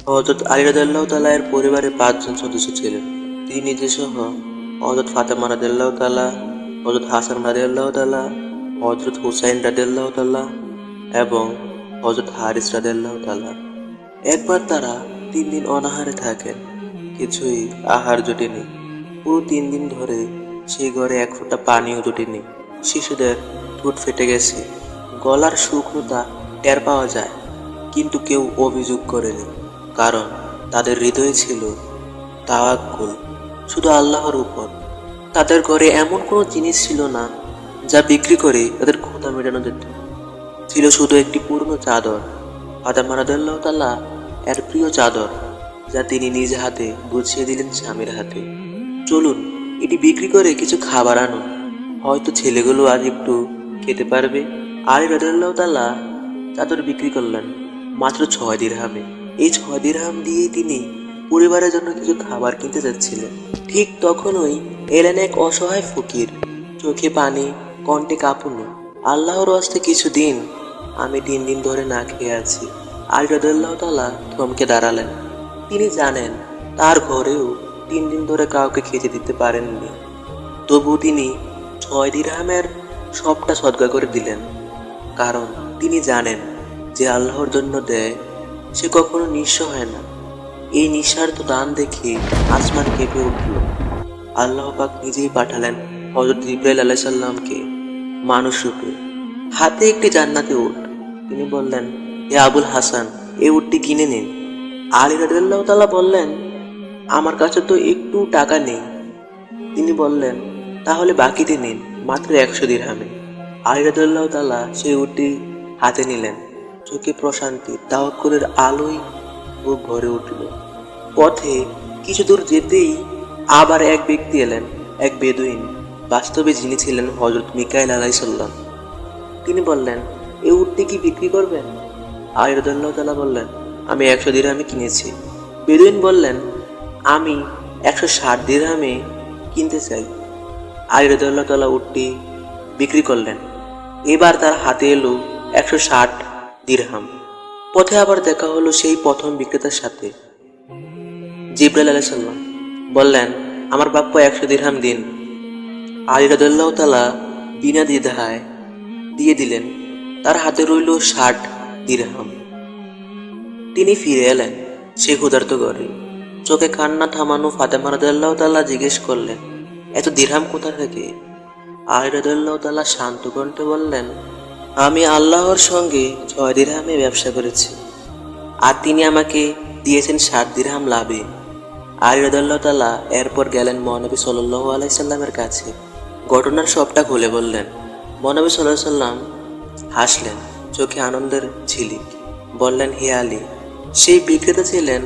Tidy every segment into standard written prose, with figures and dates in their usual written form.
হযরত আলী রাদিয়াল্লাহু তাআলা এর পরিবারে ৫ জন সদস্য ছিলেন। তিনি নিজে সহ হযরত ফাতেমা রাদিয়াল্লাহু তাআলা, হযরত হাসান রাদিয়াল্লাহু তাআলা, হযরত হুসাইন রাদিয়াল্লাহু তাআলা এবং হযরত হারিস রাদিয়াল্লাহু তাআলা। একবার তারা ৩ দিন অনাহারে থাকেন, কিছুই আহার জোটেনি। পুরো ৩ দিন ধরে সেই ঘরে এক ফোঁটা পানিও জোটেনি। শিশুদের ঠোঁট ফেটে গেছে, গলার শুকনোতা টের পাওয়া যায়, কিন্তু কেউ অভিযোগ করেনি, কারণ তাদের হৃদয়ে ছিল তাওয়াক্কুল শুধু আল্লাহর উপর। তাদের ঘরে এমন কোনো জিনিস ছিল না যা বিক্রি করে তাদের ক্ষুধা মেটানো যেত। ছিল শুধু একটি পুরনো চাদর, ফাতেমা রাদিয়াল্লাহু তাআলা এর প্রিয় চাদর, যা তিনি নিজ হাতে গুছিয়ে দিলেন স্বামীর হাতে। চলুন, এটি বিক্রি করে কিছু খাবার আনুন, হয়তো ছেলেগুলো আজ একটু খেতে পারবে। আলী রাদিয়াল্লাহু তাআলা চাদর বিক্রি করলেন মাত্র ৬ দিরহামে। এই ৬ দিরহাম দিয়ে তিনি পরিবারের জন্য কিছু খাবার কিনতে যাচ্ছিলেন। ঠিক তখনই এলেন এক অসহায় ফকির, চোখে পানি, কণ্ঠে কাঁপুনি। আল্লাহর ওয়াস্তে কিছু দিন, আমি ৩ দিন ধরে না খেয়ে আছি। আলী রাদিয়াল্লাহু তাআলা থমকে দাঁড়ালেন। তিনি জানেন তার ঘরেও ৩ দিন ধরে কাউকে খেতে দিতে পারেননি। তবু তিনি ৬ দিরহামের সবটা সদকা করে দিলেন, কারণ তিনি জানেন যে আল্লাহর জন্য দেয় সে কখনো নিঃস্ব হয় না। এই নিঃস্বার্থ দান দেখে আসমান কেঁপে উঠল। আল্লাহ পাক নিজেই পাঠালেন হযরত জিবরাইল আলাইহিস সালামকে মানুষ রূপে, হাতে একটি জান্নাতি উট। তিনি বললেন, হে আবুল হাসান, এই উটটি কিনে নিন। আলী রাদিয়াল্লাহু তাআলা বললেন, আমার কাছে তো একটু টাকা নেই। তিনি বললেন, তাহলে বাকিতে নিন, মাত্র ১০০ দিরহামে। আলী রাদিয়াল্লাহু তাআলা সেই উটটি হাতে নিলেন। চোখে প্রশান্তি, তাওয়াক্কুলের আলোয় বুক ভরে উঠল। পথে কিছু দূর যেতেই আবার এক ব্যক্তি এলেন, এক বেদুইন, বাস্তবে যিনি ছিলেন হযরত মিকাঈল আলাইহিস সালাম। তিনি বললেন, এই উটটি কি বিক্রি করবেন? আলী রাদিয়াল্লাহু তাআলা বললেন, আমি ১০০ দিরহামে কিনেছি। বেদুইন বললেন, আমি ১৬০ দিরহামে কিনতে চাই। আলী রাদিয়াল্লাহু তাআলা উটটি বিক্রি করলেন। এবার তার হাতে এলো ১৬০ দিরহাম। পথে আবার দেখা হলো সেই প্রথম বিক্রেতার সাথে। জিবরাইল আলাইহিস সালাম বললেন, আমার প্রাপ্য ১০০ দিরহাম দিন। আলী রাদিয়াল্লাহু তাআলা বিনা দ্বিধায় দিয়ে দিলেন। তার হাতে রইল ৬০ দিরহাম। তিনি ফিরে এলেন সে ক্ষুধার্ত ঘরে। চোখে কান্না থামানো ফাতেমা রাদিয়াল্লাহু তাআলা জিজ্ঞেস করলেন, এত দিরহাম কোথা থেকে? আলী রাদিয়াল্লাহু তাআলা শান্ত কণ্ঠে বললেন, আমি আল্লাহর সঙ্গে ৬ দিরহামে ব্যবসা করেছি, আর তিনি আমাকে দিয়েছেন ৬০ দিরহাম লাভে। আলী রাদিয়াল্লাহু তাআলা এরপর গেলেন মহানবী সাল্লাল্লাহু আলাইহি সাল্লামের কাছে, ঘটনার সবটা খুলে বললেন। মহানবী সাল্লাল্লাহু আলাইহি সাল্লাম হাসলেন, চোখে আনন্দের ঝিলিক। বললেন, হে আলী, সেই বিক্রেতা ছিলেন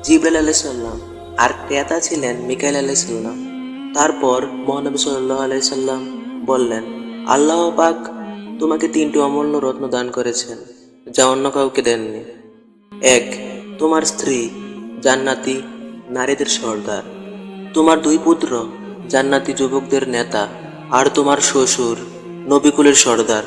জিবরাইল আলাইহিস সালাম, আর ক্রেতা ছিলেন মিকাঈল আলাইহিস সালাম। তারপর মহানবী সাল্লাল্লাহু আলাইহি সাল্লাম বললেন, আল্লাহ পাক তোমাকে ৩টি অমূল্য রত্ন দান করেছেন, যা অন্য কাউকে দেননি। ১, তোমার স্ত্রী জান্নাতি নারীদের সর্দার, তোমার ২ পুত্র জান্নাতি যুবকদের নেতা, আর তোমার শ্বশুর নবীকুলের সর্দার।